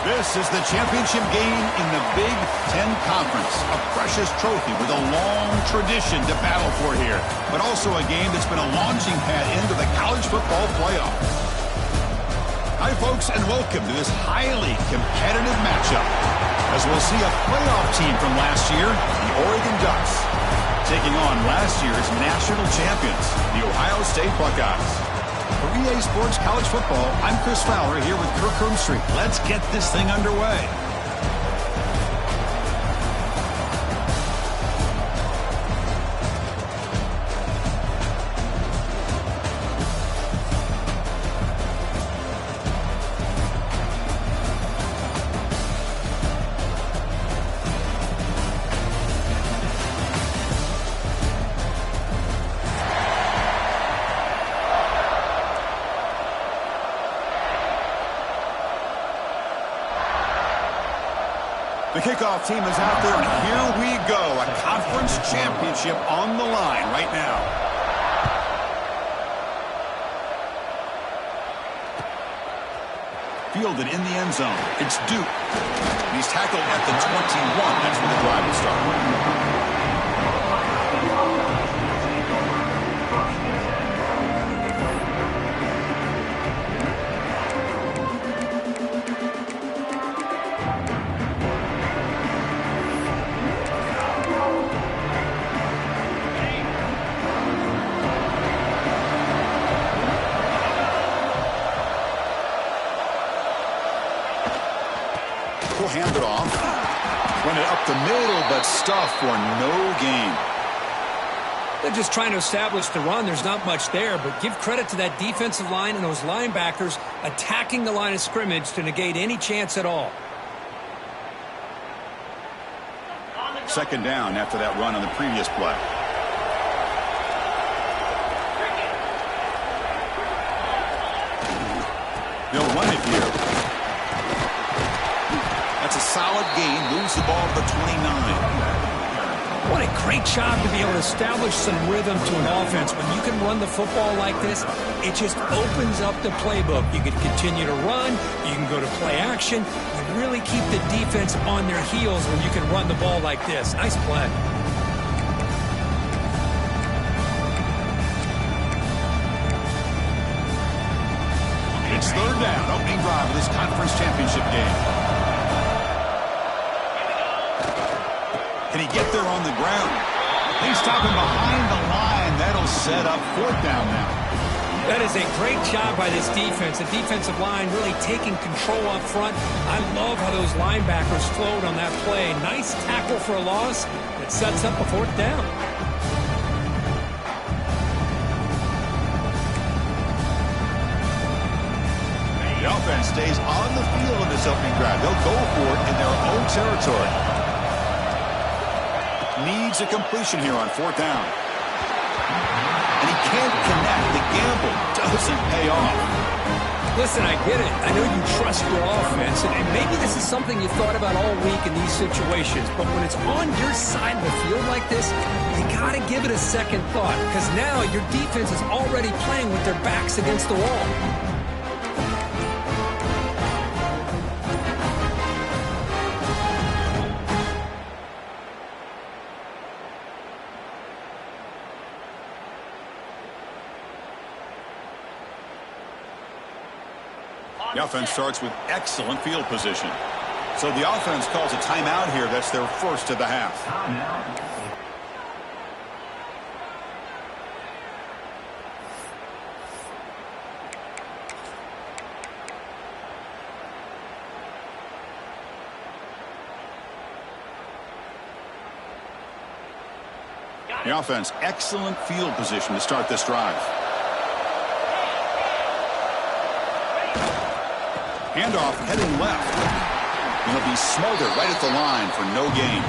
This is the championship game in the Big Ten Conference. A precious trophy with a long tradition to battle for here. But also a game that's been a launching pad into the college football playoff. Hi, folks, and welcome to this highly competitive matchup. As we'll see a playoff team from last year, the Oregon Ducks, taking on last year's national champions, the Ohio State Buckeyes. For EA Sports College Football, I'm Chris Fowler here with Kirk Herbstreit. Let's get this thing underway. The kickoff team is out there, and here we go. A conference championship on the line right now. Fielded in the end zone. It's Duke. He's tackled at the 21. That's where the drive will start. We'll hand it off. Run it up the middle, but stuffed for no gain. They're just trying to establish the run. There's not much there, but give credit to that defensive line and those linebackers attacking the line of scrimmage to negate any chance at all. Second down after that run on the previous play. They'll run it here. That's a solid gain. Moves the ball to the 29. What a great job to be able to establish some rhythm to an offense. When you can run the football like this, it just opens up the playbook. You can continue to run. You can go to play action. You really keep the defense on their heels when you can run the ball like this. Nice play. It's third down. Opening drive of this conference championship game. Can he get there on the ground? They stop him behind the line. That'll set up fourth down now. That is a great job by this defense. The defensive line really taking control up front. I love how those linebackers flowed on that play. Nice tackle for a loss that sets up a fourth down. The offense stays on the field in this opening drive. They'll go for it in their own territory. Needs a completion here on fourth down. And he can't connect. The gamble doesn't pay off. Listen, I get it. I know you trust your offense, and maybe this is something you thought about all week in these situations, but when it's on your side of the field like this, you got to give it a second thought, because now your defense is already playing with their backs against the wall. The offense starts with excellent field position. So the offense calls a timeout here. That's their first of the half. The offense, excellent field position to start this drive. Handoff heading left. He'll be smothered right at the line for no gain.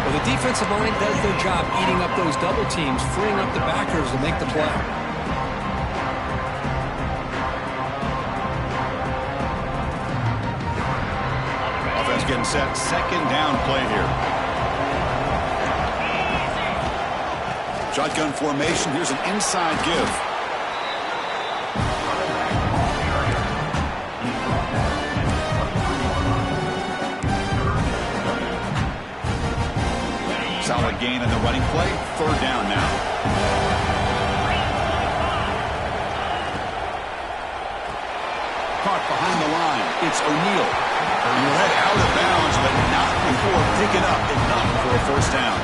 Well, the defensive line does their job eating up those double teams, freeing up the backers to make the play. Offense getting set. Second down play here. Shotgun formation. Here's an inside give. gain on the running play. Third down now. Caught behind the line. It's O'Neal. Led out of bounds, but not before picking up enough for a first down.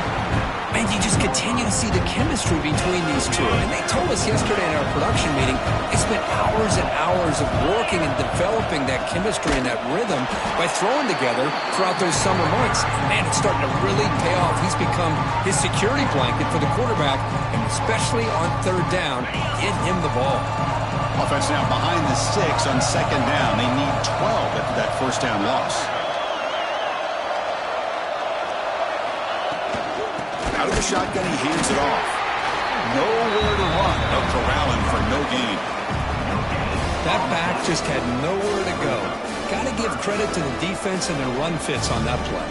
And you just continue to see the chemistry between these two. And they told us yesterday in our production meeting, they spent hours and hours of working and developing that chemistry and that rhythm by throwing together throughout those summer months. And man, it's starting to really pay off. He's become his security blanket for the quarterback, and especially on third down, get him the ball. Offense now behind the 6 on second down. They need 12 after that first down loss. Out of the shotgun, he hands it off. Nowhere to run. They'll corral him for no gain. That back just had nowhere to go. Got to give credit to the defense and their run fits on that play.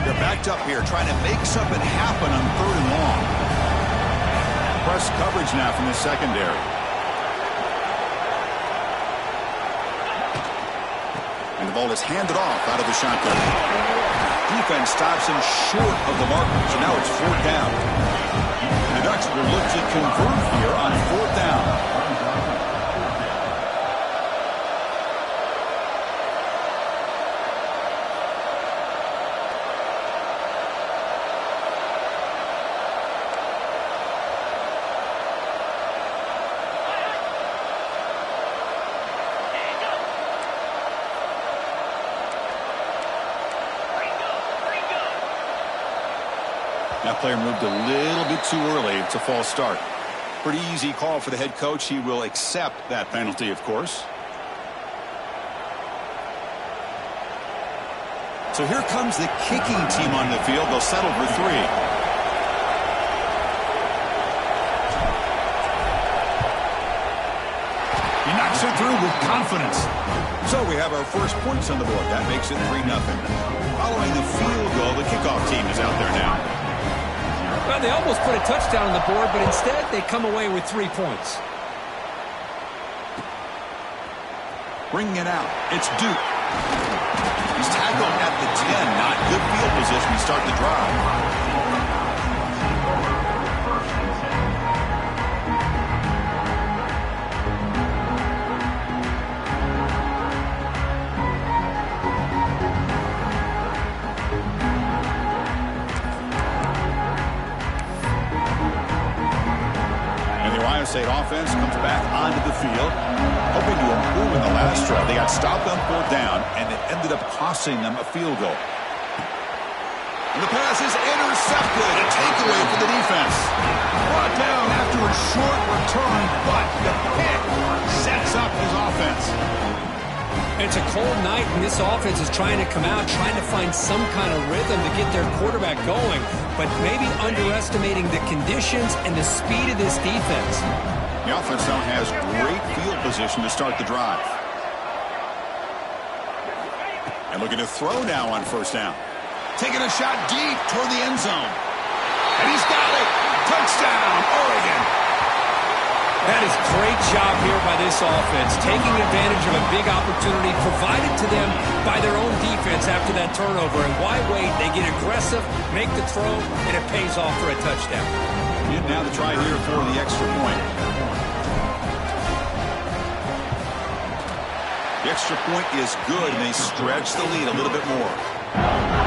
They're backed up here, trying to make something happen on third and long. Press coverage now from the secondary. And the ball is handed off out of the shotgun. Defense stops him short of the marker, so now it's fourth down. And the Ducks will look to convert here on fourth down. That player moved a little bit too early. It's a false start. Pretty easy call for the head coach. He will accept that penalty, of course. So here comes the kicking team on the field. They'll settle for 3. He knocks it through with confidence. So we have our first points on the board. That makes it 3-0. Following the field goal, the kickoff team is out there now. Well, they almost put a touchdown on the board, but instead they come away with 3 points. Bringing it out. It's Duke. He's tackled at the 10. Not good field position to start the drive. State offense comes back onto the field, hoping to improve in the last drive. They got stopped on fourth down, and it ended up costing them a field goal. And the pass is intercepted. A takeaway for the defense. Brought down after a short return, but the pick sets up his offense. It's a cold night, and this offense is trying to come out, trying to find some kind of rhythm to get their quarterback going, but maybe underestimating the conditions and the speed of this defense. The offense now has great field position to start the drive. And looking to throw now on first down. Taking a shot deep toward the end zone. And he's got it. Touchdown, Oregon. That is a great job here by this offense, taking advantage of a big opportunity provided to them by their own defense after that turnover. And why wait? They get aggressive, make the throw, and it pays off for a touchdown. And now the try here for the extra point. The extra point is good, and they stretch the lead a little bit more.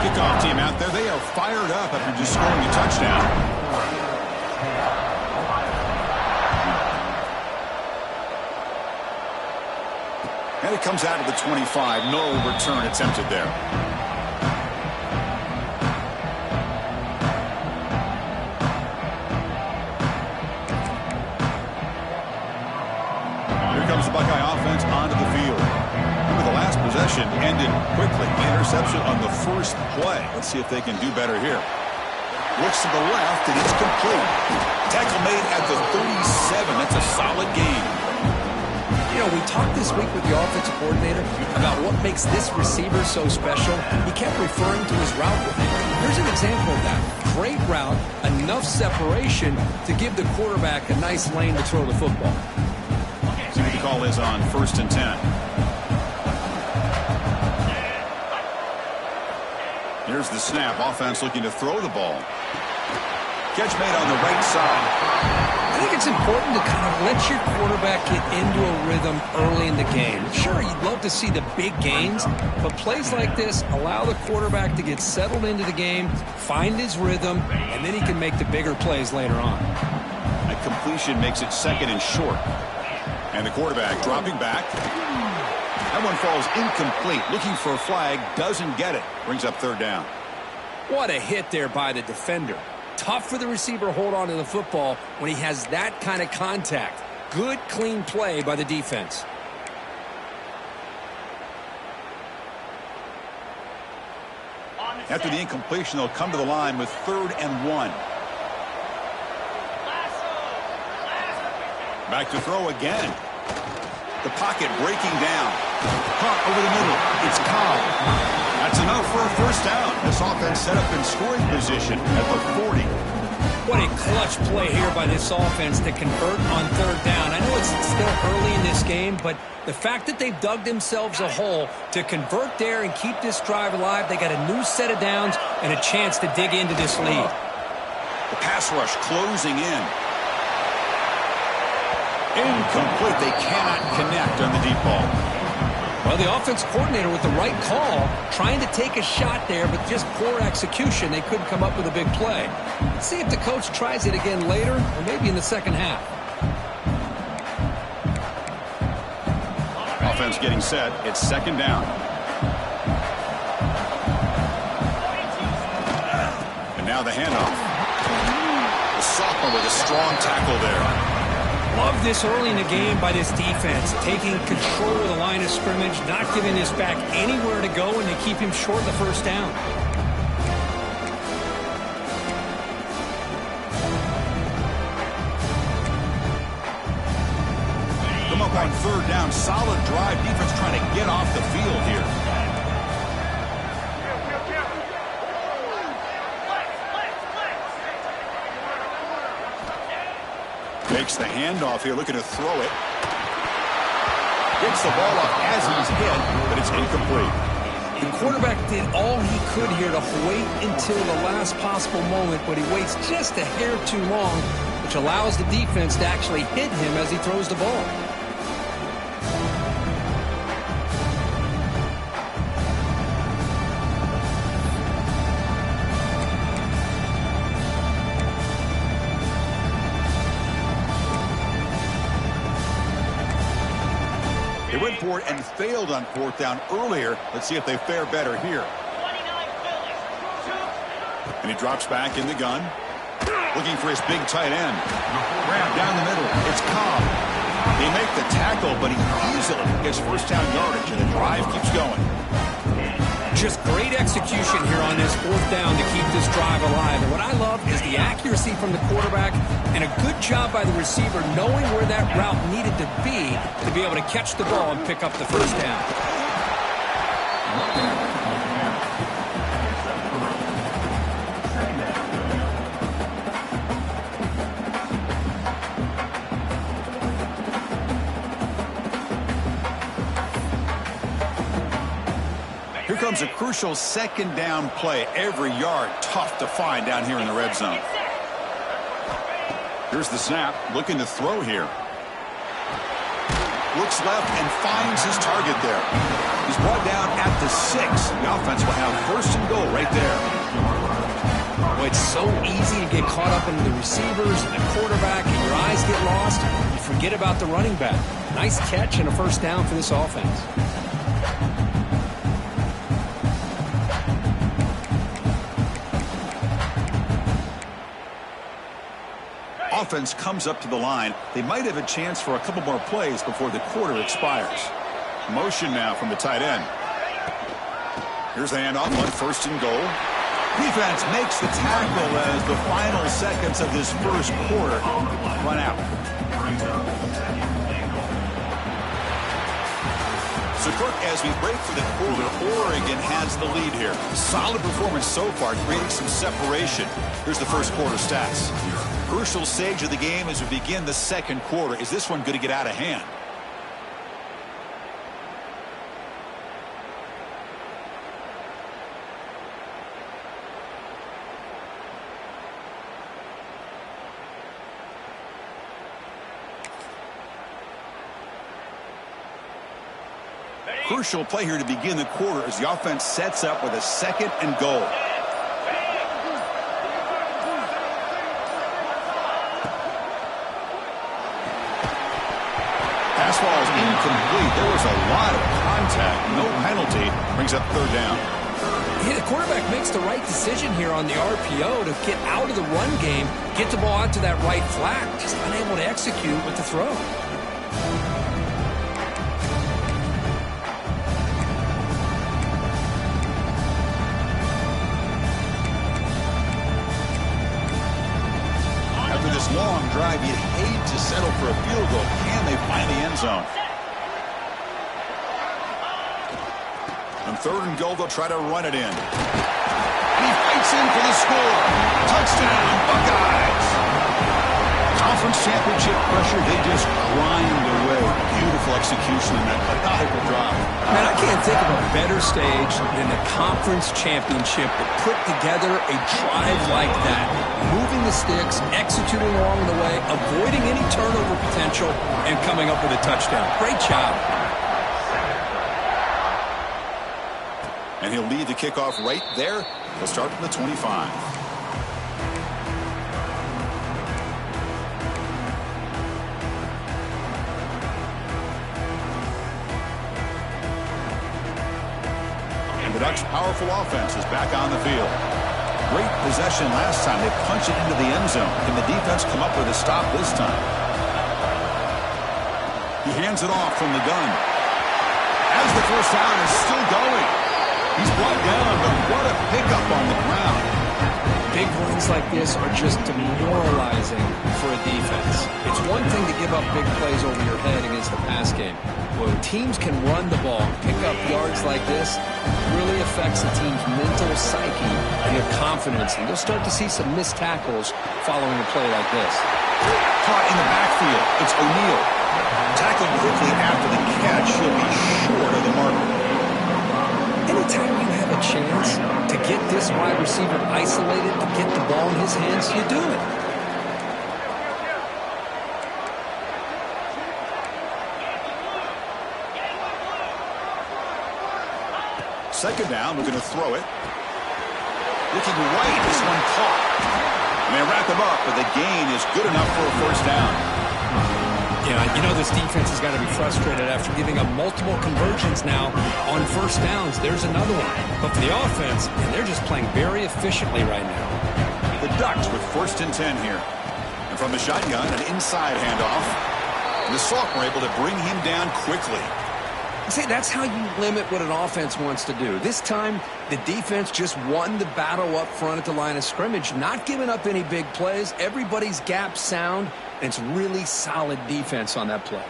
Kickoff team out there, they are fired up after just scoring a touchdown. And it comes out of the 25. No return attempted there. Here comes the Buckeye offense onto the field. Remember, the last possession ended quickly. Interception on the first play. Let's see if they can do better here. Looks to the left, and it's complete. Tackle made at the 37. That's a solid game. You know, we talked this week with the offensive coordinator about what makes this receiver so special. He kept referring to his route running. Here's an example of that. Great route, enough separation to give the quarterback a nice lane to throw the football. See what the call is on 1st and 10. Here's the snap. Offense looking to throw the ball. Catch made on the right side. I think it's important to kind of let your quarterback get into a rhythm early in the game. Sure, you'd love to see the big gains, but plays like this allow the quarterback to get settled into the game, find his rhythm, and then he can make the bigger plays later on. A completion makes it 2nd and short. And the quarterback dropping back. That one falls incomplete. Looking for a flag, doesn't get it. Brings up 3rd down. What a hit there by the defender. Tough for the receiver to hold on to the football when he has that kind of contact. Good, clean play by the defense. After the incompletion, they'll come to the line with 3rd and 1. Back to throw again. The pocket breaking down. Caught over the middle. It's Cobb. That's enough for a 1st down. This offense set up in scoring position at the 40. What a clutch play here by this offense to convert on 3rd down. I know it's still early in this game, but the fact that they've dug themselves a hole to convert there and keep this drive alive, they got a new set of downs and a chance to dig into this lead. The pass rush closing in. Incomplete. They cannot connect on the deep ball. Well, the offense coordinator with the right call, trying to take a shot there, but just poor execution. They couldn't come up with a big play. Let's see if the coach tries it again later, or maybe in the 2nd half. Offense getting set. It's 2nd down. And now the handoff. The sophomore with a strong tackle there. Love this early in the game by this defense, taking control of the line of scrimmage, not giving this back anywhere to go, and they keep him short of the 1st down. Come up on 3rd down. Solid drive. Defense trying to get off the field here. Makes the handoff here, looking to throw it. Gets the ball off as he's hit, but it's incomplete. The quarterback did all he could here to wait until the last possible moment, but he waits just a hair too long, which allows the defense to actually hit him as he throws the ball. They went for it and failed on 4th down earlier. Let's see if they fare better here. And he drops back in the gun. Looking for his big tight end. Grab down the middle. It's Cobb. They make the tackle, but he easily gets 1st down yardage, and the drive keeps going. Just great execution here on this 4th down to keep this drive alive. And what I love is the accuracy from the quarterback and a good job by the receiver knowing where that route needed to be able to catch the ball and pick up the 1st down. Here comes a crucial 2nd down play. Every yard tough to find down here in the red zone. Here's the snap. Looking to throw here. Looks left and finds his target there. He's brought down at the 6. The offense will have 1st and goal right there. Well, it's so easy to get caught up in the receivers and the quarterback, and your eyes get lost. You forget about the running back. Nice catch and a 1st down for this offense. Offense comes up to the line. They might have a chance for a couple more plays before the quarter expires. Motion now from the tight end. Here's the handoff on 1st and goal. Defense makes the tackle as the final seconds of this 1st quarter run out. So, Kirk, as we break for the quarter, Oregon has the lead here. Solid performance so far, creating some separation. Here's the 1st quarter stats. Crucial stage of the game as we begin the 2nd quarter. Is this one going to get out of hand? Crucial play here to begin the quarter as the offense sets up with a 2nd and goal. Pass ball is incomplete. There was a lot of contact. No penalty. Brings up 3rd down. Yeah, the quarterback makes the right decision here on the RPO to get out of the run game, get the ball out to that right flat, just unable to execute with the throw. After this long drive, you'd hate to settle for a field goal. Can they find the end zone? On 3rd and goal, they'll try to run it in. And he fights in for the score. Touchdown, Buckeyes. Conference championship pressure, they just grind away. Beautiful execution in that methodical drive. Man, I can't think of a better stage than the conference championship to put together a drive like that. Moving the sticks, executing along the way, avoiding any turnover potential, and coming up with a touchdown. Great job. And he'll lead the kickoff right there. He'll start from the 25. And the Ducks' powerful offense is back on the field. Great possession last time. They punch it into the end zone. Can the defense come up with a stop this time? He hands it off from the gun. As the first down is still going. He's brought down, but what a pickup on the ground. Big runs like this are just demoralizing for a defense. It's one thing to give up big plays over your head against the pass game. When teams can run the ball, pick up yards like this, it really affects the team's mental psyche and their confidence. And you'll start to see some missed tackles following a play like this. Caught in the backfield. It's O'Neal. Tackled quickly after the catch. He'll be short of the marker. Anytime you have a chance to get this wide receiver isolated, to get the ball in his hands, you do it. Second down, we're going to throw it. Looking right, this one caught. And they wrap him up, but the gain is good enough for a first down. Yeah, you know this defense has got to be frustrated after giving up multiple conversions now on first downs. There's another one. But for the offense, and they're just playing very efficiently right now. The Ducks with 1st and 10 here. And from the shotgun, an inside handoff. And the Sophomore able to bring him down quickly. See, that's how you limit what an offense wants to do. This time, the defense just won the battle up front at the line of scrimmage, not giving up any big plays. Everybody's gap sound, and it's really solid defense on that play.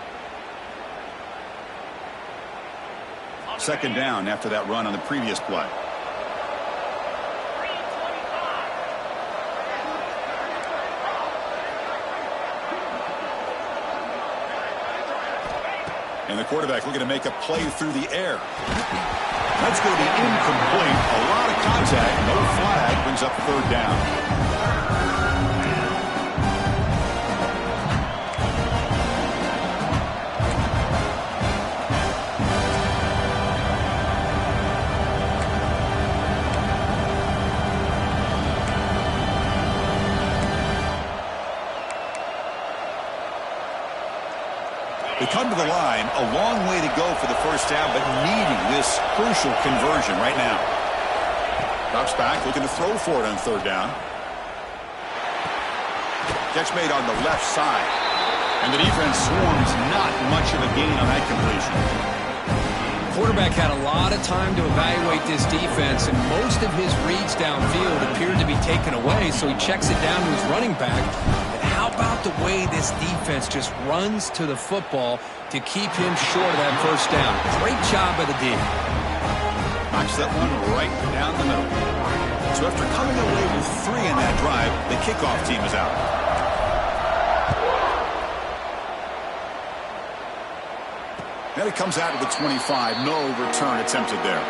Second down after that run on the previous play. And the quarterback looking to make a play through the air. That's going to be incomplete. A lot of contact. No flag. Brings up 3rd down. They come to the line, a long way to go for the first down, but needing this crucial conversion right now. Drops back, looking to throw for it on 3rd down. Catch made on the left side. And the defense swarms not much of a gain on that completion. Quarterback had a lot of time to evaluate this defense, and most of his reads downfield appeared to be taken away, so he checks it down to his running back. But how about the way this defense just runs to the football to keep him short of that first down? Great job by the D. Knocks that one right down the middle. So after coming away with 3 in that drive, the kickoff team is out. Then it comes out to the 25. No return attempted there.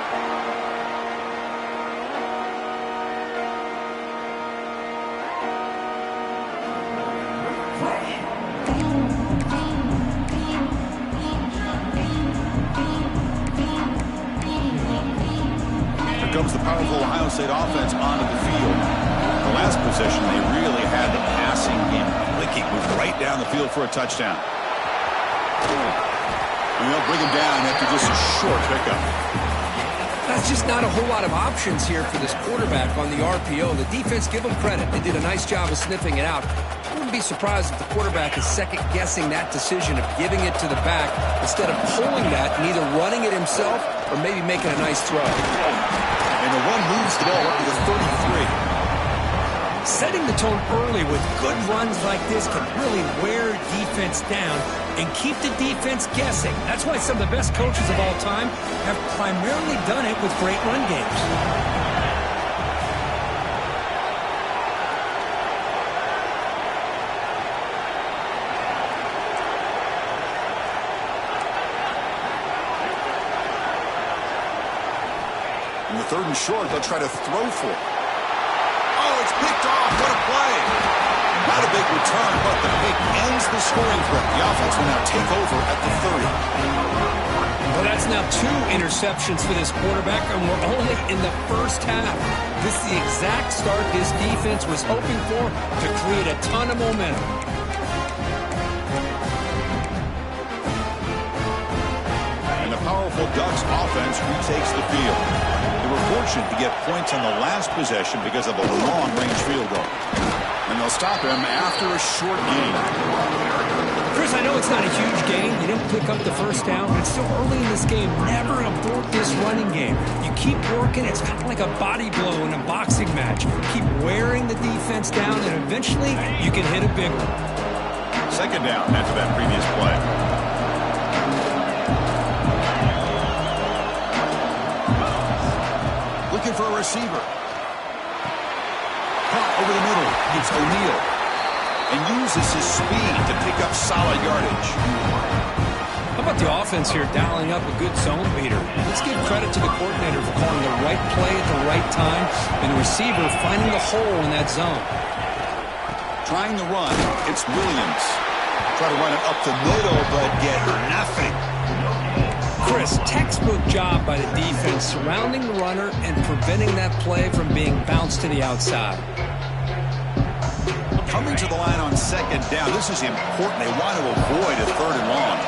Ohio State offense onto the field. The last possession, they really had the passing game clicking. Moved right down the field for a touchdown. And they'll bring him down after just a short pickup. That's just not a whole lot of options here for this quarterback on the RPO. The defense, give them credit. They did a nice job of sniffing it out. I wouldn't be surprised if the quarterback is second-guessing that decision of giving it to the back instead of pulling that and either running it himself or maybe making a nice throw. And the run moves the ball up to the 33. Setting the tone early with good runs like this can really wear defense down and keep the defense guessing. That's why some of the best coaches of all time have primarily done it with great run games. In the 3rd and short, they'll try to throw for it. Oh, it's picked off. What a play. Not a big return, but the pick ends the scoring threat. The offense will now take over at the 30. Well, that's now 2 interceptions for this quarterback, and we're only in the first half. This is the exact start this defense was hoping for to create a ton of momentum. And the powerful Ducks offense retakes the field. They were fortunate to get points on the last possession because of a long-range field goal. And they'll stop him after a short gain. Chris, I know it's not a huge gain. You didn't pick up the first down, but it's still early in this game. Never abort this running game. You keep working. It's kind of like a body blow in a boxing match. Keep wearing the defense down, and eventually you can hit a big one. 2nd down after that previous play. Looking for a receiver. Caught over the middle. It's O'Neal. And uses his speed to pick up solid yardage. How about the offense here dialing up a good zone beater? Let's give credit to the coordinator for calling the right play at the right time and the receiver finding the hole in that zone. Trying the run, it's Williams. Try to run it up the middle, but get nothing. Chris, textbook job by the defense surrounding the runner and preventing that play from being bounced to the outside. Coming to the line on 2nd down. This is important. They want to avoid a 3rd and long.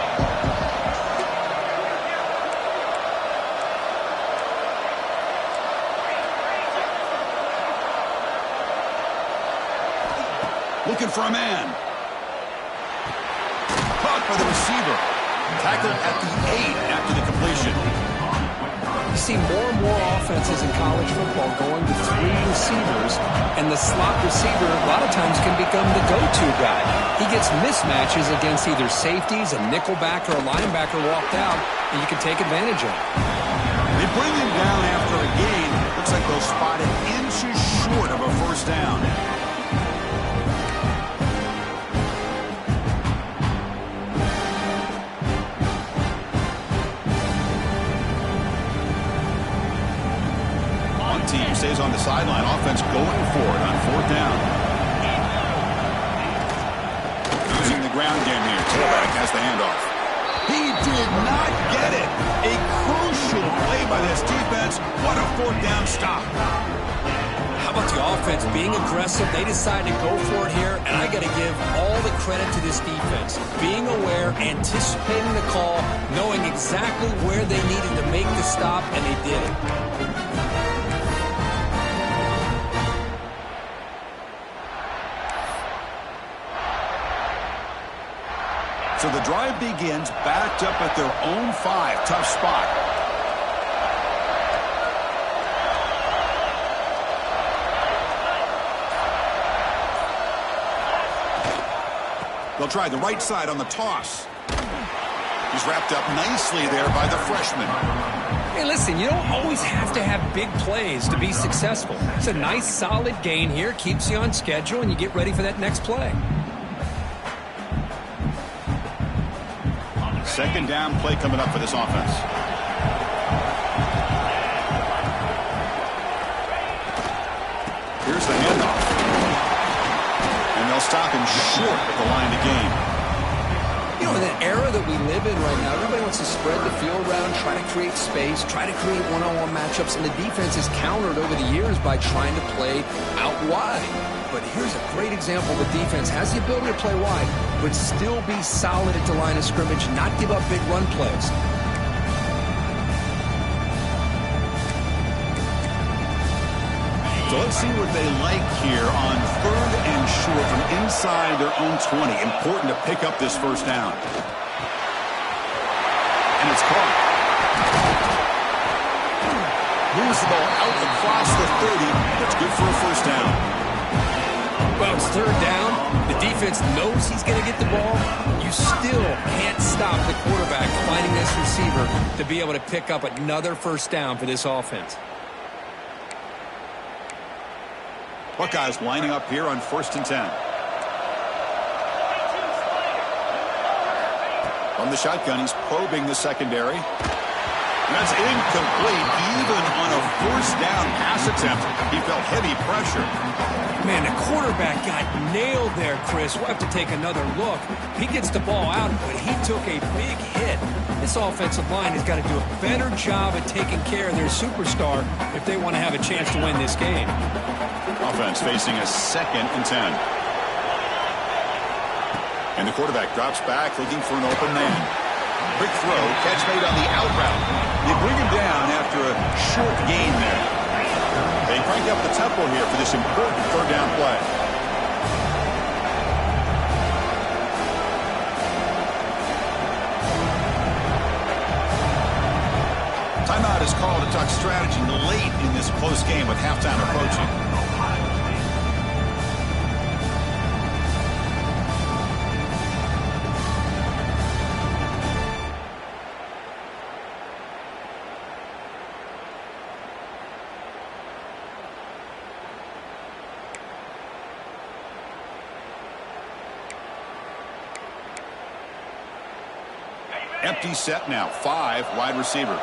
Looking for a man. Caught by the receiver. Tackled at the 8 after the completion. You see more and more offenses in college football going to 3 receivers, and the slot receiver a lot of times can become the go-to guy. He gets mismatches against either safeties, a nickelback, or a linebacker walked out, and you can take advantage of it. They bring him down after a gain. Looks like they'll spot it inches short of a 1st down. Team stays on the sideline. Offense going for it on 4th down. Using the ground game here. Tailback has the handoff. He did not get it. A crucial play by this defense. What a 4th down stop. How about the offense being aggressive? They decided to go for it here, and I got to give all the credit to this defense. Being aware, anticipating the call, knowing exactly where they needed to make the stop, and they did it. So the drive begins backed up at their own 5. Tough spot. They'll try the right side on the toss. He's wrapped up nicely there by the freshman. Hey, listen, you don't always have to have big plays to be successful. It's a nice, solid gain here. Keeps you on schedule, and you get ready for that next play. 2nd down play coming up for this offense. Here's the handoff. And they'll stop him short at the line to gain. You know, in the era that we live in right now, everybody wants to spread the field around, try to create space, try to create one-on-one matchups, and the defense is countered over the years by trying to play out wide. But here's a great example. The defense has the ability to play wide, but still be solid at the line of scrimmage, not give up big run plays. So let's see what they like here on 3rd and short from inside their own 20. Important to pick up this first down. And it's caught. Moves the ball out across the 30. That's good for a first down. Well, it's 3rd down. The defense knows he's going to get the ball. You still can't stop the quarterback finding this receiver to be able to pick up another first down for this offense. Buckeyes lining up here on 1st and 10. From the shotgun, he's probing the secondary. And that's incomplete. Even on a first down pass attempt, he felt heavy pressure. Man, the quarterback got nailed there, Chris. We'll have to take another look. He gets the ball out, but he took a big hit. This offensive line has got to do a better job at taking care of their superstar if they want to have a chance to win this game. Offense facing a 2nd and 10. And the quarterback drops back looking for an open man. Quick throw, catch made on the out route. They bring him down after a short gain there. They crank up the tempo here for this important 3rd down play. Timeout is called to talk strategy late in this close game with halftime approaching. Empty set now. 5 wide receivers.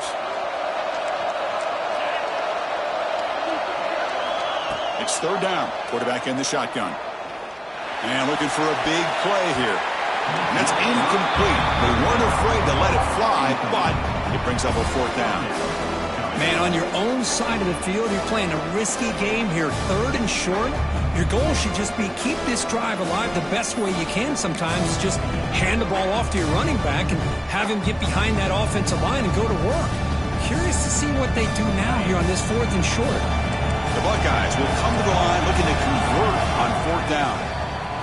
It's 3rd down. Quarterback in the shotgun. And looking for a big play here. And that's incomplete. They weren't afraid to let it fly, but it brings up a 4th down. Man, on your own side of the field, you're playing a risky game here. 3rd and short. Your goal should just be keep this drive alive the best way you can sometimes is just hand the ball off to your running back and have him get behind that offensive line and go to work. Curious to see what they do now here on this 4th and short. The Buckeyes will come to the line looking to convert on 4th down.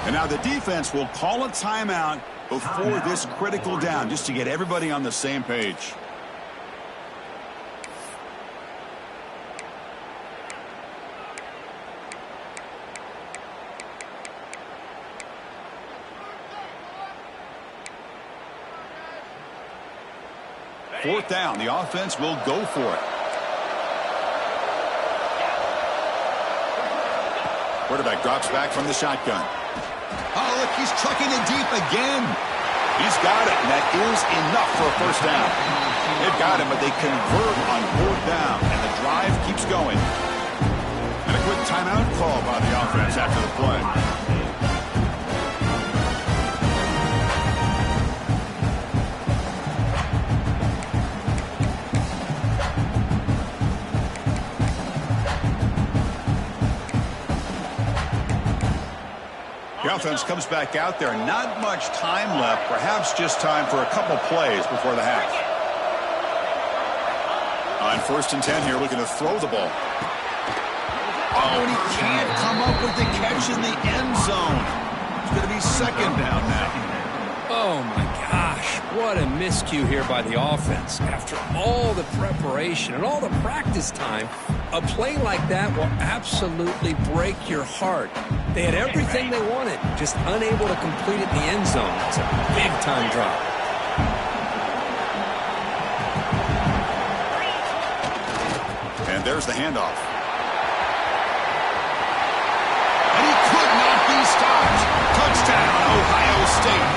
And now the defense will call a timeout before this critical down just to get everybody on the same page. Fourth down, the offense will go for it. Quarterback drops back from the shotgun. Oh, look, he's trucking it deep again. He's got it, and that is enough for a first down. They've got him, but they convert on 4th down, and the drive keeps going. And a quick timeout call by the offense after the play. The offense comes back out there. Not much time left. Perhaps just time for a couple plays before the half. On 1st and 10 here, looking to throw the ball. Oh, and he can't come up with the catch in the end zone. It's going to be 2nd down now. Oh, my gosh. What a miscue here by the offense. After all the preparation and all the practice time, a play like that will absolutely break your heart. They had everything they wanted, just unable to complete it in the end zone. It's a big-time drop. And there's the handoff. And he could not be stopped. Touchdown, Ohio State.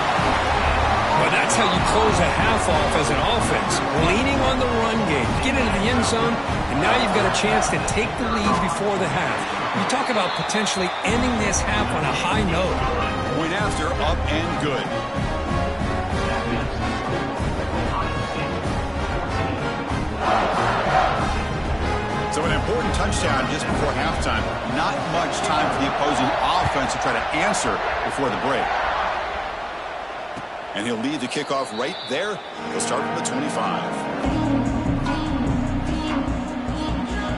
Well, that's how you close a half off as an offense. Leaning on the run game. Get into the end zone, and now you've got a chance to take the lead before the half. You talk about potentially ending this half on a high note. Point after, up and good. offense to try to answer before the break. And he'll lead the kickoff right there. He'll start from the 25.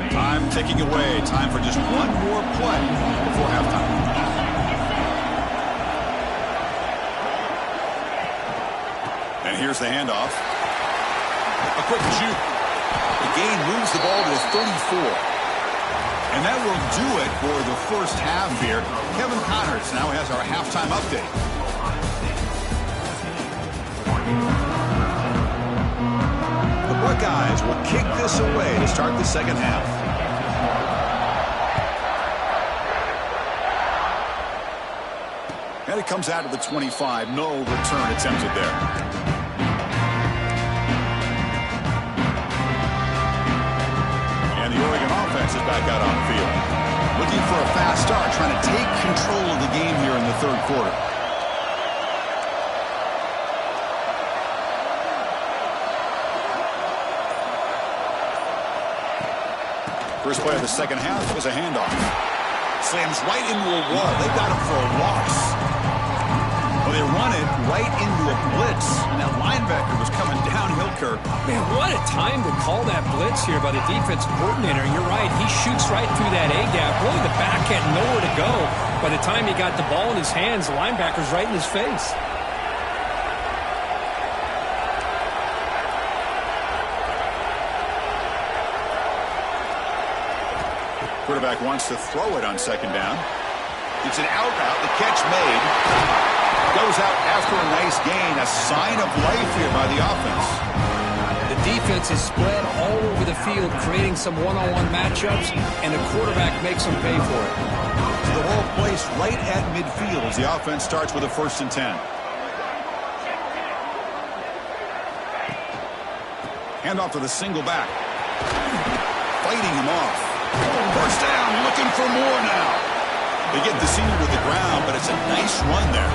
Time ticking away. Time for just one more play before halftime. And here's the handoff. A quick juke. The gain moves the ball to the 34. And that will do it for the first half here. Kevin Connors now has our halftime update. The Buckeyes will kick this away to start the second half. And it comes out of the 25. No return attempted there. And the Oregon offense is back out on the field. Looking for a fast start, trying to take control of the game here in the third quarter. First play of the second half was a handoff. Slams right into a wall. They got him for a loss. Well, they run it right into a blitz. And that linebacker was coming downhill, Kirk. Man, what a time to call that blitz here by the defensive coordinator. You're right. He shoots right through that A-gap. Really, the back had nowhere to go. By the time he got the ball in his hands, the linebacker's right in his face. Quarterback wants to throw it on second down. It's an out route. The catch made. Goes out after a nice gain. A sign of life here by the offense. The defense is spread all over the field, creating some one-on-one matchups, and the quarterback makes them pay for it. So the ball placed right at midfield as the offense starts with a 1st and 10. Hand off to the single back. Fighting him off. First down, looking for more now. They get the senior to the ground, but it's a nice run there.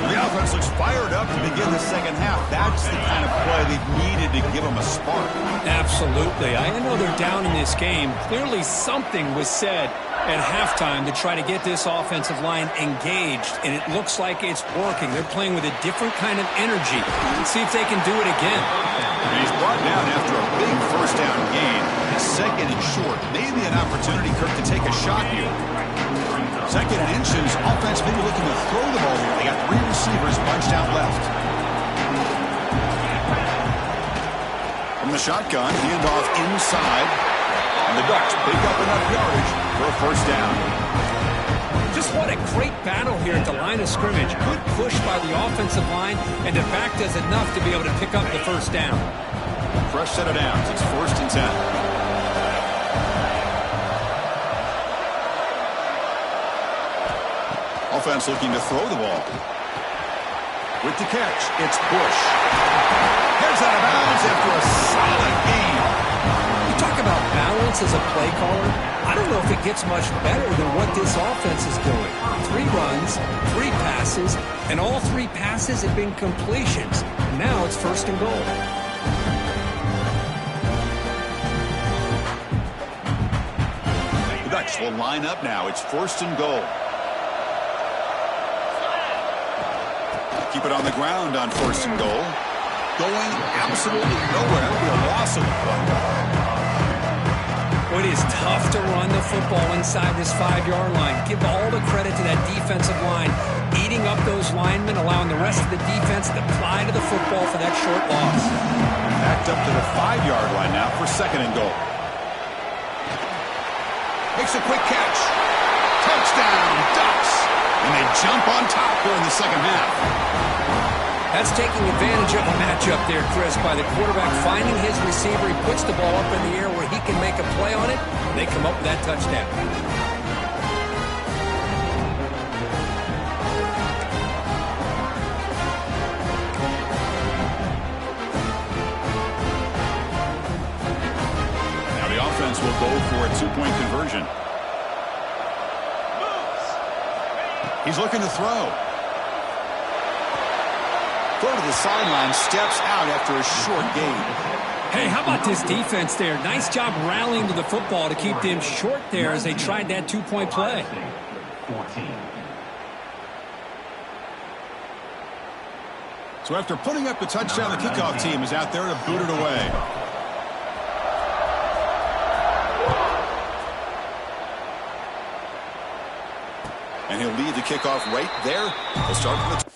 The offense looks fired up to begin the second half. That's the kind of play they've needed to give them a spark. Absolutely. I know they're down in this game. Clearly something was said at halftime to try to get this offensive line engaged, and it looks like it's working. They're playing with a different kind of energy. Let's see if they can do it again. And he's brought down after a big first down gain. Second and short. Maybe an opportunity, Kirk, to take a shot here. Second and inches. Offense maybe looking to throw the ball here. They got 3 receivers bunched out left. From the shotgun, handoff inside. And the Ducks pick up enough yardage for a first down. Just what a great battle here at the line of scrimmage. Good push by the offensive line, and the back does enough to be able to pick up the first down. Fresh set of downs. It's 1st and 10. Offense looking to throw the ball. With the catch, it's Bush. Heads out of bounds after a solid gain. You talk about balance as a play caller. I don't know if it gets much better than what this offense is doing. 3 runs, 3 passes, and all 3 passes have been completions. Now it's 1st and goal. The Ducks will line up now. It's 1st and goal. Keep it on the ground on 1st and goal. Going absolutely nowhere. That'll be a loss of the play. Well, it is tough to run the football inside this 5-yard line. Give all the credit to that defensive line, eating up those linemen, allowing the rest of the defense to fly to the football for that short loss. Backed up to the 5-yard line now for 2nd and goal. Makes a quick catch. Touchdown, Ducks. And they jump on top here in the second half. That's taking advantage of a matchup there, Chris, by the quarterback finding his receiver. He puts the ball up in the air where he can make a play on it, and they come up with that touchdown. Now the offense will go for a 2-point conversion. He's looking to throw. Throw to the sideline, steps out after a short gain. Hey, how about this defense there? Nice job rallying to the football to keep them short there as they tried that 2-point play. 14. So after putting up the touchdown, the kickoff team is out there to boot it away. And he'll lead the kickoff right there. He'll start from the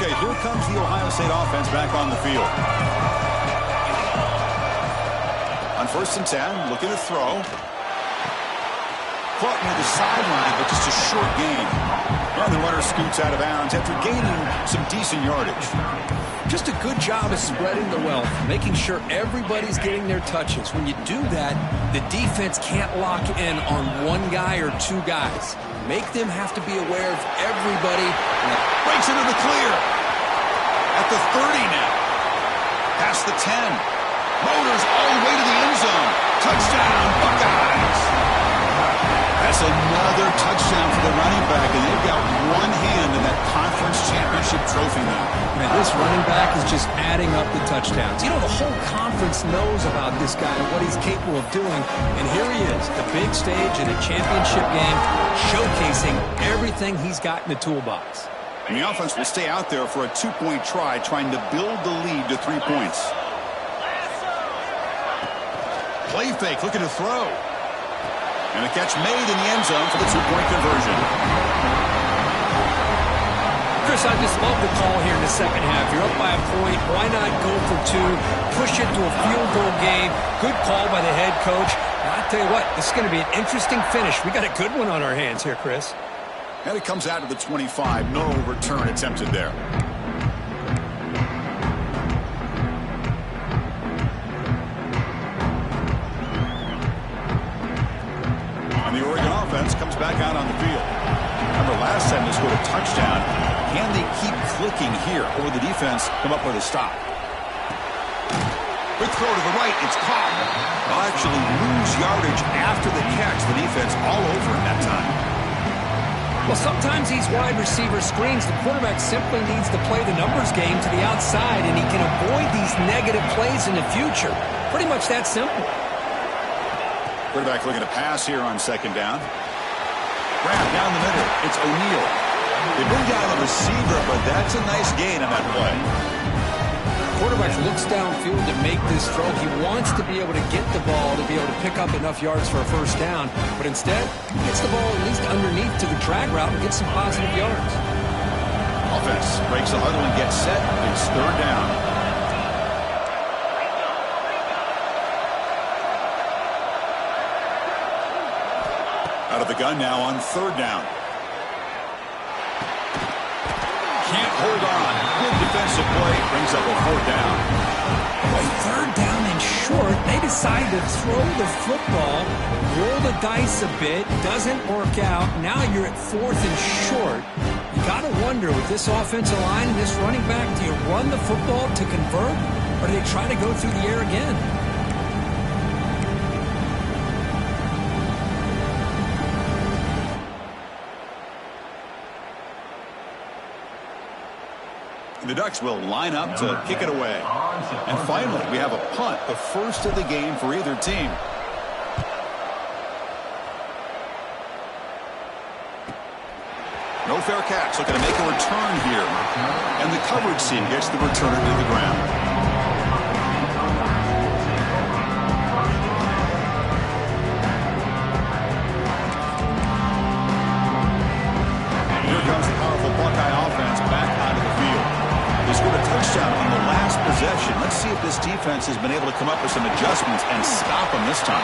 Okay, here comes the Ohio State offense back on the field. On 1st and 10, looking to throw. Caught near the sideline, but just a short gain. And the runner scoots out of bounds after gaining some decent yardage. Just a good job of spreading the wealth, making sure everybody's getting their touches. When you do that, the defense can't lock in on one guy or two guys. Make them have to be aware of everybody. Breaks into the clear. At the 30 now. Past the 10. Motors all the way to the end zone. Touchdown, Buckeyes. That's another touchdown for the running back, and they've got one hand in that conference championship trophy now. Man, this running back is just adding up the touchdowns. You know, the whole conference knows about this guy and what he's capable of doing, and here he is, the big stage in a championship game, showcasing everything he's got in the toolbox. And the offense will stay out there for a two-point try, trying to build the lead to 3 points. Play fake, looking to throw. And a catch made in the end zone for the two-point conversion. Chris, I just love the call here in the second half. You're up by a point. Why not go for two? Push it to a field goal game. Good call by the head coach. And I'll tell you what, this is going to be an interesting finish. We got a good one on our hands here, Chris. And it comes out of the 25. No return attempted there. And the Oregon offense comes back out on the field. Remember, last time they scored a touchdown. Can they keep clicking here, or will the defense come up with a stop? Quick throw to the right. It's caught. They'll actually lose yardage after the catch. The defense all over in that time. Well, sometimes these wide receiver screens, the quarterback simply needs to play the numbers game to the outside, and he can avoid these negative plays in the future. Pretty much that simple. Quarterback looking to pass here on 2nd down. Grab down the middle. It's O'Neal. They bring down the receiver, but that's a nice gain on that play. Quarterback looks downfield to make this throw. He wants to be able to get the ball to be able to pick up enough yards for a 1st down, but instead, he gets the ball at least underneath to the drag route and gets some positive yards. Offense breaks the huddle and gets set. It's 3rd down. Out of the gun now on 3rd down. Can't hold on. Good defensive play. Brings up a 4th down. Boy, 3rd down and short. They decide to throw the football, roll the dice a bit. Doesn't work out. Now you're at 4th and short. You got to wonder, with this offensive line and this running back, do you run the football to convert, or do they try to go through the air again? The Ducks will line up to kick it away. And finally, we have a punt, the first of the game for either team. No fair catch, looking to make a return here. And the coverage team gets the returner to the ground. Here comes the powerful Buckeye offense back onto the field. They scored a touchdown on the last possession. Let's see if this defense has been able to come up with some adjustments and stop them this time.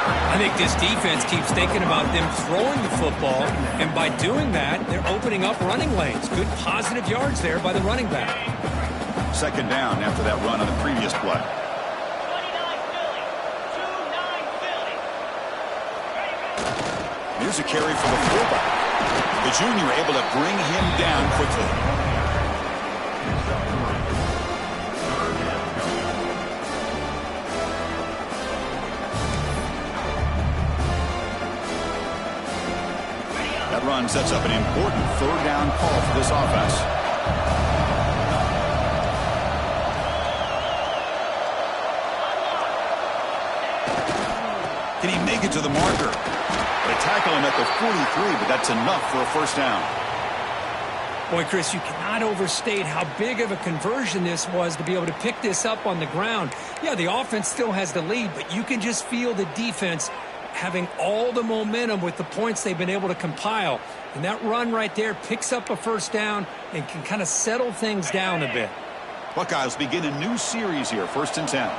I think this defense keeps thinking about them throwing the football, and by doing that, they're opening up running lanes. Good positive yards there by the running back. Second down after that run on the previous play. Here's a carry for the fullback. The junior able to bring him down quickly. That run sets up an important third down call for this offense. Can he make it to the marker? They tackle him at the 43, but that's enough for a first down. Boy, Chris, you cannot overstate how big of a conversion this was to be able to pick this up on the ground. Yeah, the offense still has the lead, but you can just feel the defense having all the momentum with the points they've been able to compile. And that run right there picks up a first down and can kind of settle things down a bit. Buckeyes begin a new series here, 1st and 10.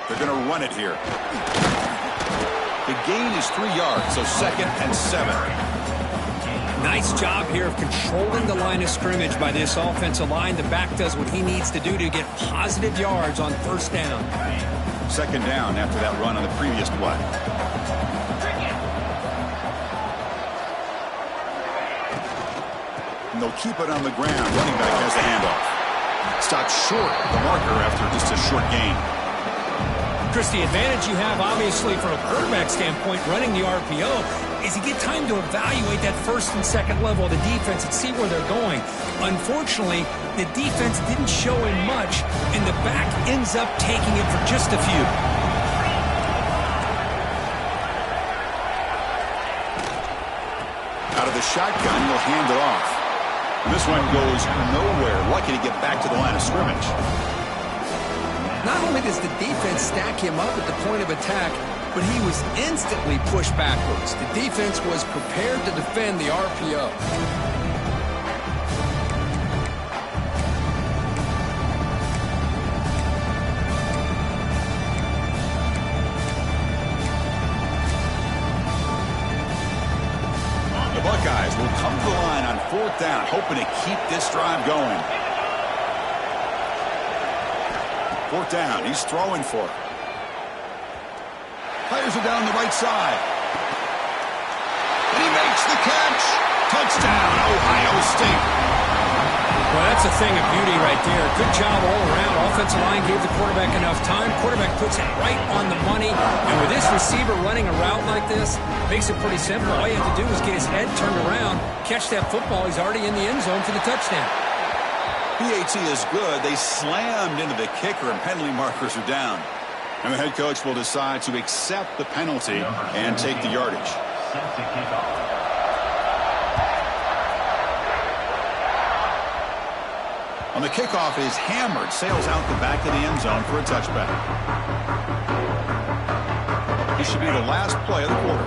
They're going to run it here. The gain is 3 yards, so 2nd and 7. Nice job here of controlling the line of scrimmage by this offensive line. The back does what he needs to do to get positive yards on first down. 2nd down after that run on the previous play. And they'll keep it on the ground. Running back has the handoff. Stopped short of the marker after just a short gain. Chris, the advantage you have, obviously, from a quarterback standpoint, running the RPO, is you get time to evaluate that first and second level of the defense and see where they're going. Unfortunately, the defense didn't show him much, and the back ends up taking it for just a few. Out of the shotgun, he'll hand it off. And this one goes nowhere. Lucky to get back to the line of scrimmage. Not only does the defense stack him up at the point of attack, but he was instantly pushed backwards. The defense was prepared to defend the RPO. The Buckeyes will come to the line on 4th down, hoping to keep this drive going. 4th down, he's throwing for it. Fires it down the right side. And he makes the catch. Touchdown, Ohio State. Well, that's a thing of beauty right there. Good job all around. Offensive line gave the quarterback enough time. Quarterback puts it right on the money. And with this receiver running a route like this, makes it pretty simple. All you have to do is get his head turned around, catch that football. He's already in the end zone for the touchdown. PAT is good. They slammed into the kicker, and penalty markers are down. And the head coach will decide to accept the penalty and take the yardage. On the kickoff is hammered, sails out the back of the end zone for a touchback. This should be the last play of the quarter.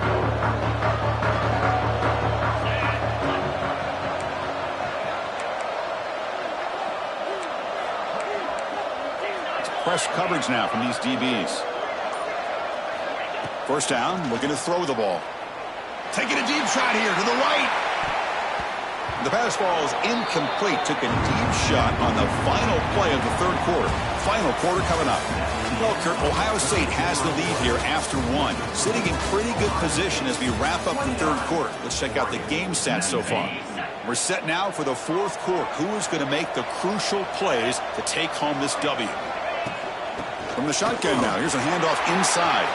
Press coverage now from these DBs. 1st down, looking to throw the ball. Taking a deep shot here to the right. The pass ball is incomplete. Took a deep shot on the final play of the 3rd quarter. Final quarter coming up. Well, Kurt, Ohio State has the lead here after 1. Sitting in pretty good position as we wrap up the 3rd quarter. Let's check out the game stats so far. We're set now for the 4th quarter. Who is going to make the crucial plays to take home this W? From the shotgun now, here's a handoff inside.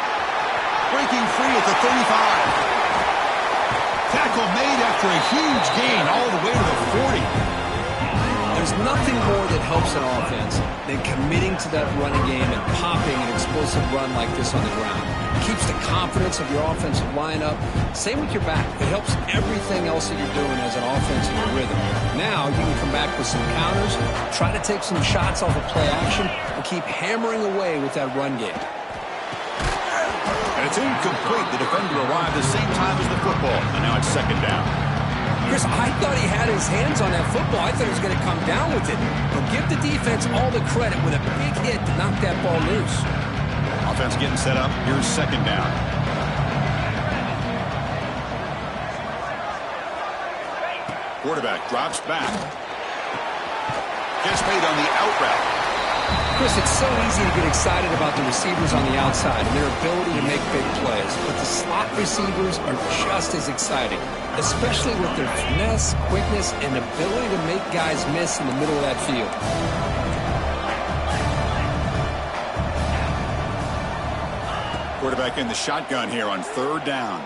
Breaking free at the 35. Tackle made after a huge gain all the way to the 40. There's nothing more that helps an offense than committing to that running game and popping an explosive run like this on the ground. It keeps the confidence of your offensive lineup. Same with your back. It helps everything else that you're doing as an offense in your rhythm. Now you can come back with some counters, try to take some shots off of play action, and keep hammering away with that run game. And it's incomplete. The defender arrived the same time as the football. And now it's second down. Chris, I thought he had his hands on that football. I thought he was going to come down with it. But give the defense all the credit with a big hit to knock that ball loose. Offense getting set up. Here's second down. Quarterback drops back. Gets paid on the out route. Chris, it's so easy to get excited about the receivers on the outside and their ability to make big plays. But the slot receivers are just as exciting, especially with their finesse, quickness, and ability to make guys miss in the middle of that field. Quarterback in the shotgun here on third down.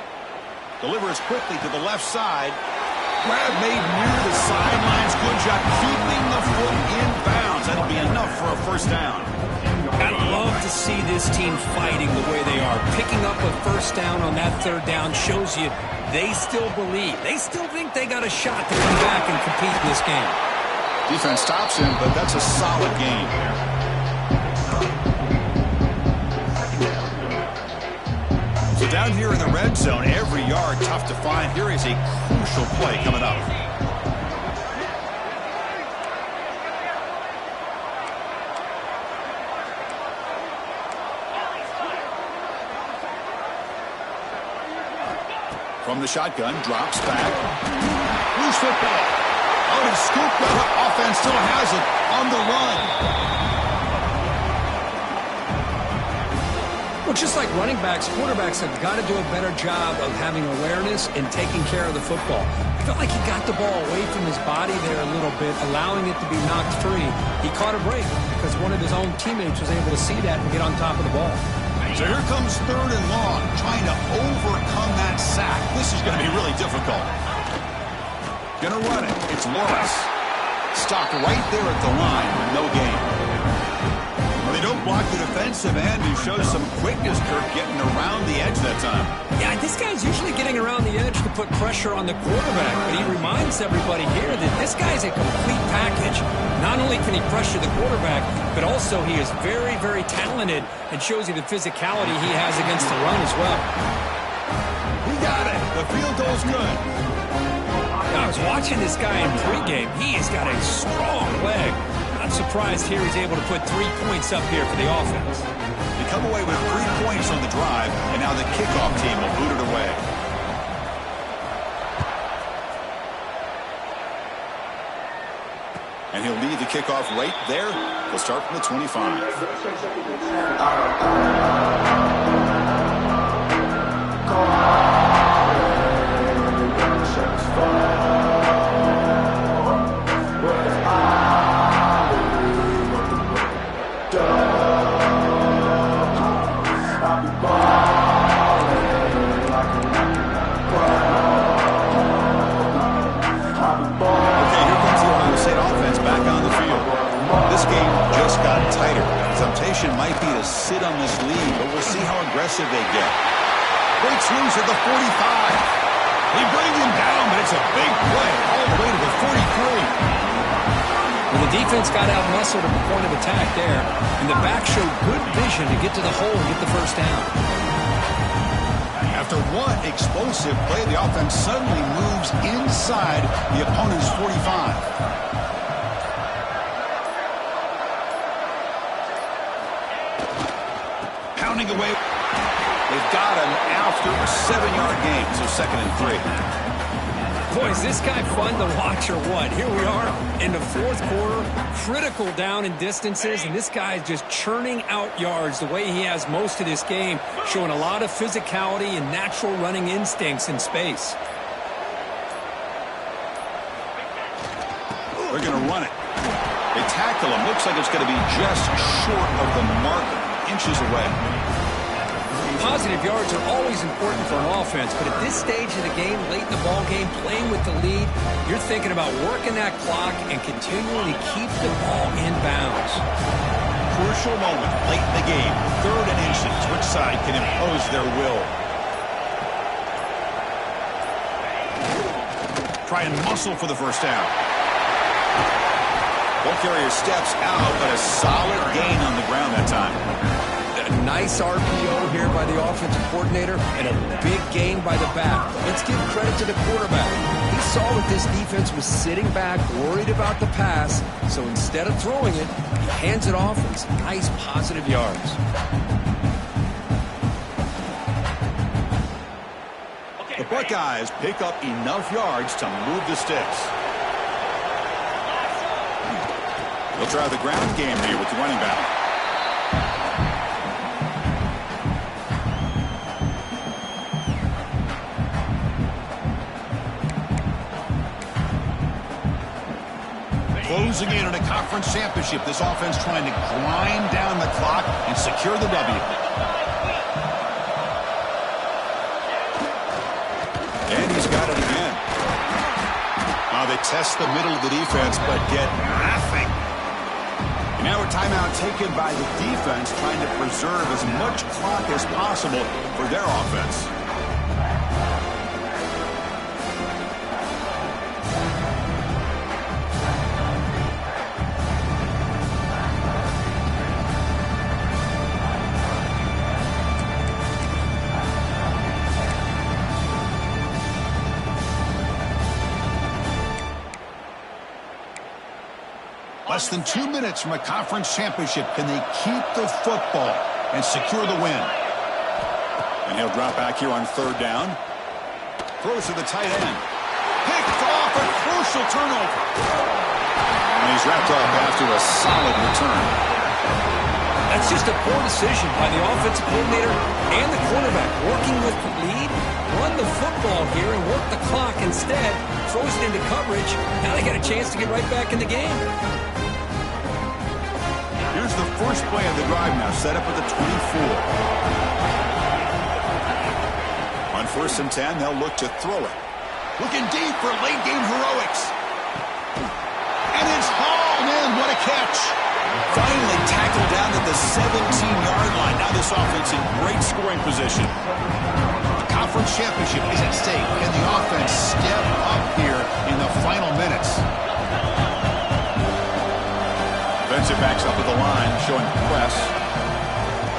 Delivers quickly to the left side. Grab made near the sidelines. Good job keeping the foot in bounds. That'll be enough for a first down. I'd love to see this team fighting the way they are. Picking up a first down on that third down shows you they still believe. They still think they got a shot to come back and compete in this game. Defense stops him, but that's a solid gain. So down here in the red zone, every yard tough to find. Here is a crucial play coming up. From the shotgun, drops back. Loose football. Oh, he scooped it up. Offense still has it on the run. Well, just like running backs, quarterbacks have got to do a better job of having awareness and taking care of the football. I felt like he got the ball away from his body there a little bit, allowing it to be knocked free. He caught a break because one of his own teammates was able to see that and get on top of the ball. So here comes third and long, trying to overcome that sack. This is going to be really difficult. Going to run it. It's Lawrence. Stopped right there at the line with no gain. Well, they don't block the defensive end, who shows some quickness, Kirk, getting around the edge that time. Yeah, this guy's usually getting around the edge to put pressure on the quarterback, but he reminds everybody here that this guy's a complete package. Not only can he pressure the quarterback, but also he is very, very talented and shows you the physicality he has against the run as well. He got it. The field goal's good. I was watching this guy in pregame. He has got a strong leg. Not surprised here he's able to put 3 points up here for the offense. They come away with 3 points on the drive, and now the kickoff team will boot it away. And he'll lead the kickoff right there. He'll start from the 25. This game just got tighter. The temptation might be to sit on this lead, but we'll see how aggressive they get. Breaks loose at the 45. He brings him down, but it's a big play all the way to the 43. Well, the defense got out-muscled at the point of attack there, and the back showed good vision to get to the hole and get the first down. After one explosive play, the offense suddenly moves inside the opponent's 45. Pounding away. They've got him after a 7-yard gain, so 2nd and 3. Boy, is this guy fun to watch or what? Here we are in the fourth quarter, critical down in distances, and this guy is just churning out yards the way he has most of this game, showing a lot of physicality and natural running instincts in space. They're going to run it. They tackle him. Looks like it's going to be just short of the mark, inches away. Positive yards are always important for an offense, but at this stage of the game, late in the ball game, playing with the lead, you're thinking about working that clock and continually keep the ball in bounds. Crucial moment late in the game. 3rd and inches. Which side can impose their will? Try and muscle for the first down. Ball carrier steps out, but a solid gain on the ground that time. A nice RPO here by the offensive coordinator and a big gain by the back. Let's give credit to the quarterback. He saw that this defense was sitting back, worried about the pass, so instead of throwing it, he hands it off with some nice positive yards. The Buckeyes pick up enough yards to move the sticks. They'll try the ground game here with the running back. Closing in on a conference championship, this offense trying to grind down the clock and secure the W. And he's got it again. Now they test the middle of the defense, but get nothing. And now a timeout taken by the defense, trying to preserve as much clock as possible for their offense. Less than 2 minutes from a conference championship. Can they keep the football and secure the win? And he'll drop back here on 3rd down. Throws to the tight end. Picked off, a crucial turnover. And he's wrapped up after a solid return. That's just a poor decision by the offensive coordinator and the quarterback. Working with the lead, run the football here and work the clock instead. Throws it into coverage. Now they got a chance to get right back in the game. Here's the first play of the drive now, set up at the 24. On 1st and 10, they'll look to throw it. Looking deep for late-game heroics. And it's hauled in. What a catch. Finally tackled down at the 17-yard line. Now this offense in great scoring position. A conference championship is at stake. Can the offense step up here in the final minutes? Defensive backs up at the line, showing press.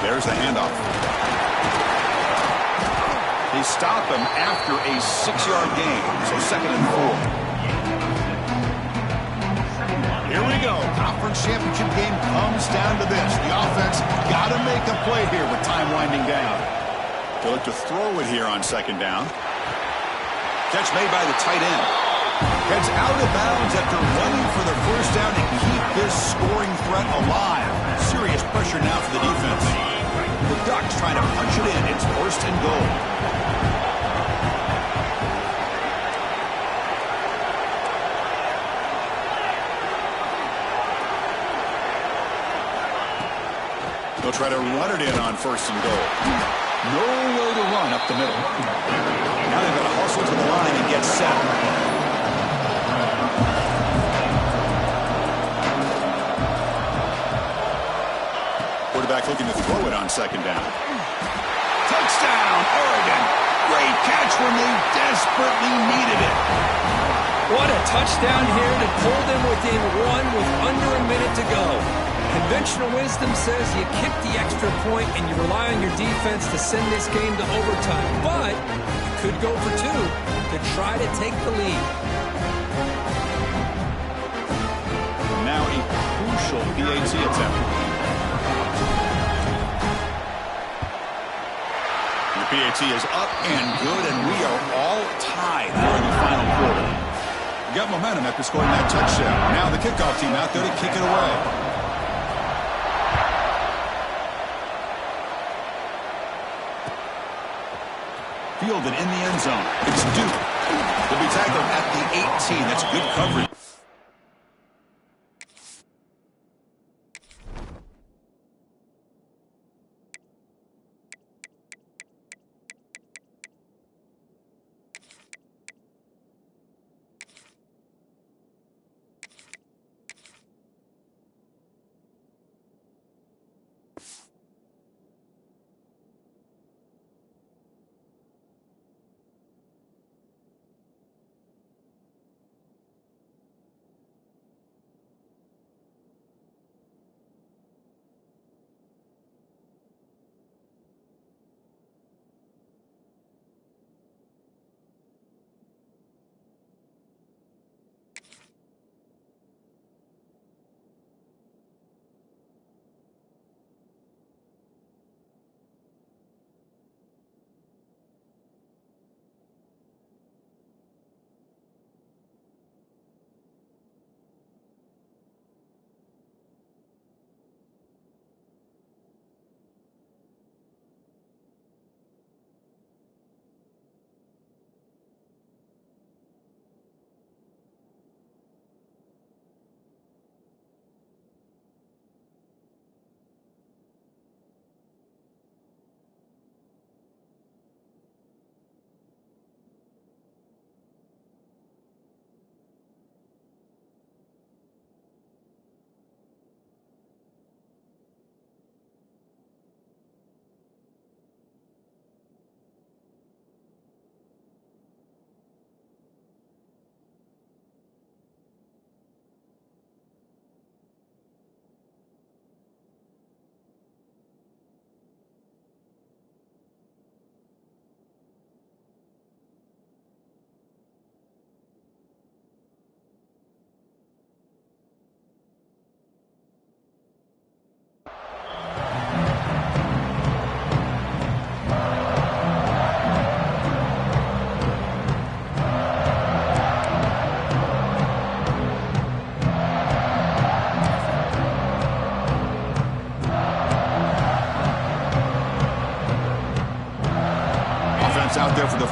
There's the handoff. They stop him after a 6-yard gain, so 2nd and 4. Here we go. Conference championship game comes down to this. The offense got to make a play here with time winding down. They look to throw it here on 2nd down. Catch made by the tight end. Heads out of bounds after running for the first down to keep this scoring threat alive. Serious pressure now for the defense. The Ducks trying to punch it in. It's 1st and goal. They'll try to run it in on 1st and goal. No way to run up the middle. Now they've got to hustle to the line and get set. Quarterback looking to throw it on 2nd down. Touchdown, Oregon. Great catch when they desperately needed it. What a touchdown here to pull them within 1 with under a minute to go. Conventional wisdom says you kick the extra point and you rely on your defense to send this game to overtime. But you could go for 2 to try to take the lead. Now a crucial PAT attempt. The PAT is up and good, and we are all tied here in the final quarter. We got momentum after scoring that touchdown. Now the kickoff team out there to kick it away. Fielded in the end zone. It's Duke. He'll be tackled at the 18. That's good coverage.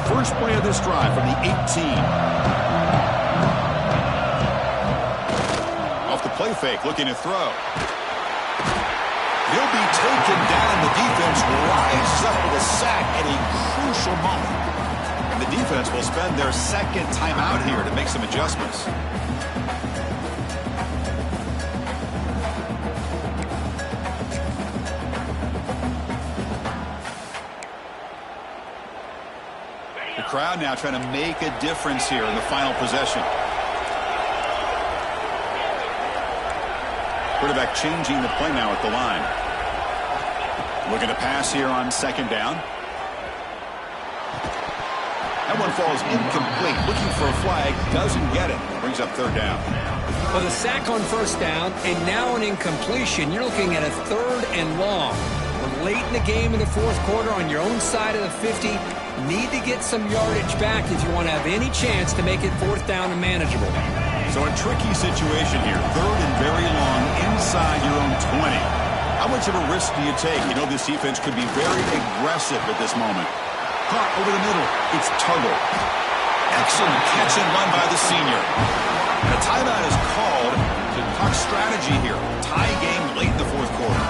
first play of this drive from the 18. Off the play fake, looking to throw. He'll be taken down. The defense rises up with a sack at a crucial moment. And the defense will spend their second timeout here to make some adjustments. The crowd now trying to make a difference here in the final possession. Quarterback changing the play now at the line. Looking to pass here on second down. That one falls incomplete. Looking for a flag. Doesn't get it. Brings up third down. Well, the sack on first down, and now an incompletion. You're looking at a third and long. We're late in the game in the fourth quarter on your own side of the 50. Need to get some yardage back if you want to have any chance to make it fourth down and manageable. So a tricky situation here. Third and very long inside your own 20. How much of a risk do you take? You know this defense could be very aggressive at this moment. Caught over the middle. It's Tuggle. Excellent catch and run by the senior. And a timeout is called to talk strategy here. Tie game late in the fourth quarter.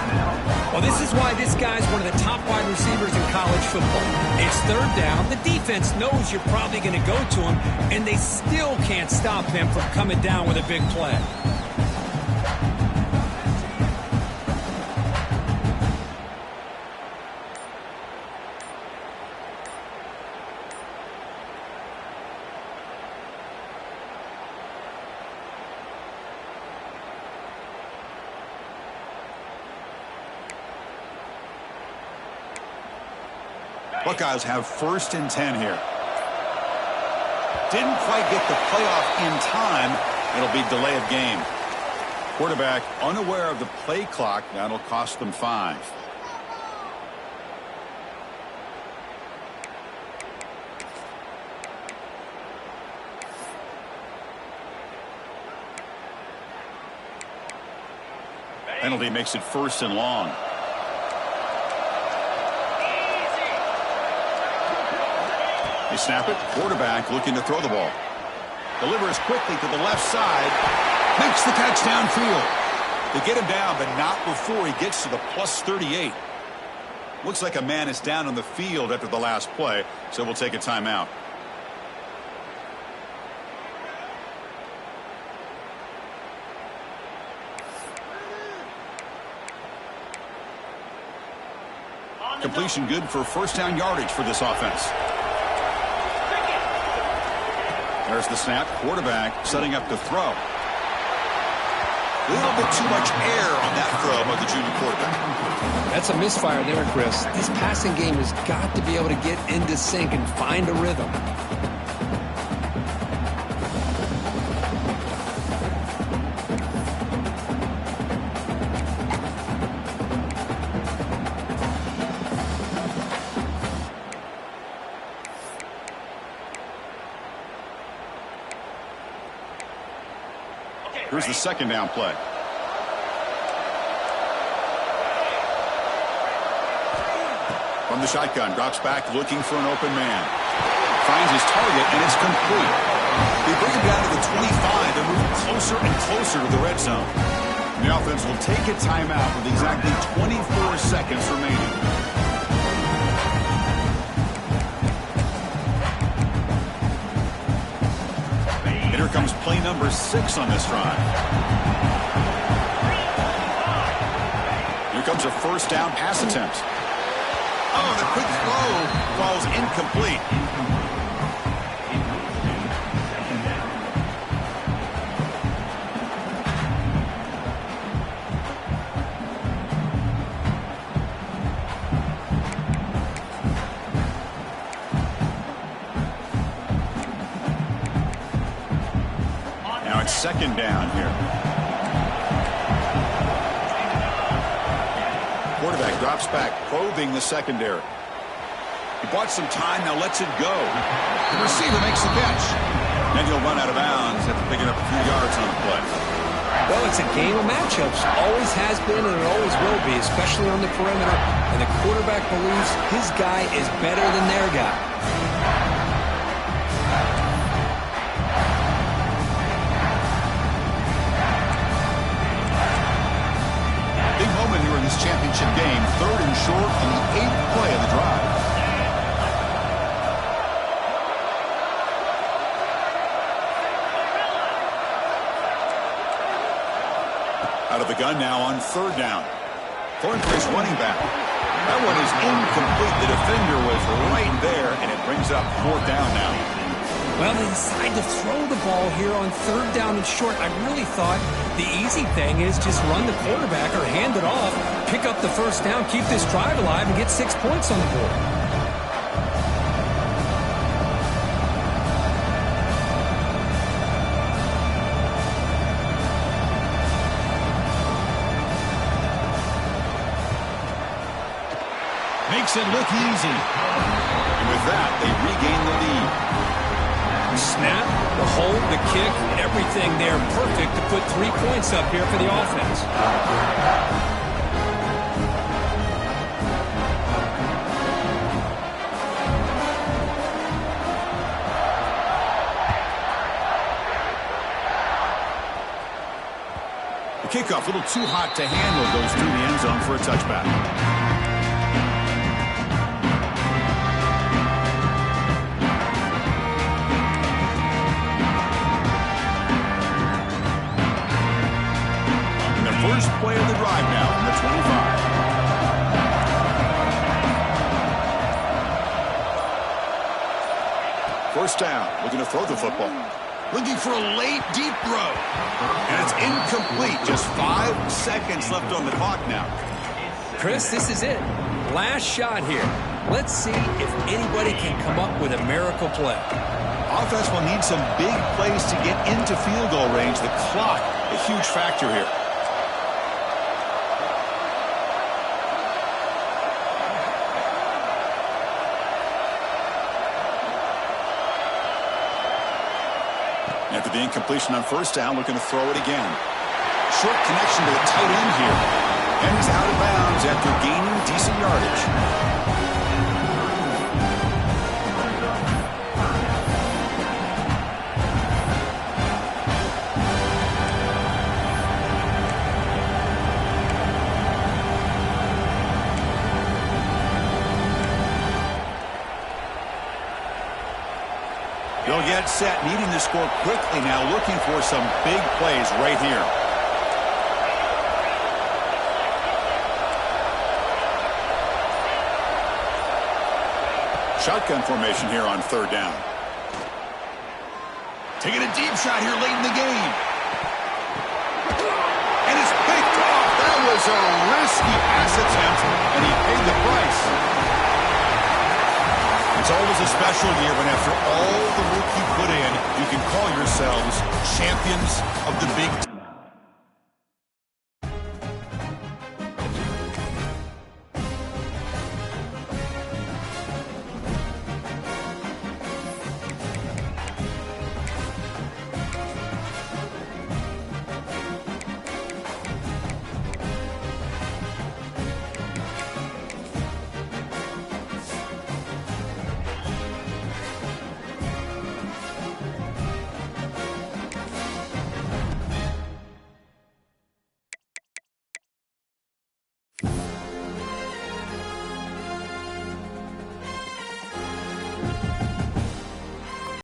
Well, this is why this guy's one of the top wide receivers in college football. It's third down. The defense knows you're probably going to go to him, and they still can't stop him from coming down with a big play. Buckeyes have first and 10 here. Didn't quite get the playoff in time. It'll be delay of game. Quarterback unaware of the play clock. That'll cost them 5. Penalty makes it first and long. They snap it. Quarterback looking to throw the ball. Delivers quickly to the left side. Makes the catch downfield. They get him down, but not before he gets to the plus 38. Looks like a man is down on the field after the last play, so we'll take a timeout. Completion good for first down yardage for this offense. There's the snap. Quarterback setting up to throw. A little bit too much air on that throw by the junior quarterback. That's a misfire there, Chris. This passing game has got to be able to get into sync and find a rhythm. Here's the second down play. From the shotgun, drops back looking for an open man. Finds his target, and it's complete. They bring him down to the 25 and move closer and closer to the red zone. And the offense will take a timeout with exactly 24 seconds remaining. Here comes play number 6 on this drive. Here comes a first down pass attempt. Oh, the quick throw falls incomplete. Now it's second down here. Quarterback drops back, probing the secondary. He bought some time, now lets it go. The receiver makes the catch. Then he'll run out of bounds after picking up a few yards on the play. Well, it's a game of matchups. Always has been and it always will be, especially on the perimeter. And the quarterback believes his guy is better than their guy. Out of the gun now on third down. Throwing for his running back. That one is incomplete. The defender was right there, and it brings up fourth down now. Well, they decide to throw the ball here on third down and short. I really thought the easy thing is just run the quarterback or hand it off, pick up the first down, keep this drive alive, and get 6 points on the board. Makes it look easy. And with that, they regain the lead. Snap, the hold, the kick, everything there perfect to put 3 points up here for the offense. The kickoff a little too hot to handle, goes through the end zone for a touchback. First play of the drive now from the 25. First down, looking to throw the football. Looking for a late, deep throw. And it's incomplete. Just 5 seconds left on the clock now. Chris, this is it. Last shot here. Let's see if anybody can come up with a miracle play. Offense will need some big plays to get into field goal range. The clock, a huge factor here. After the incompletion on first down, looking to throw it again. Short connection to the tight end here. And he's out of bounds after gaining decent yardage. They'll get set, needing to score quickly now, looking for some big plays right here. Shotgun formation here on third down. Taking a deep shot here late in the game. And it's picked off. That was a risky pass attempt, and he paid the price. It's always a special year when after all the work you put in, you can call yourselves champions of the Big Ten.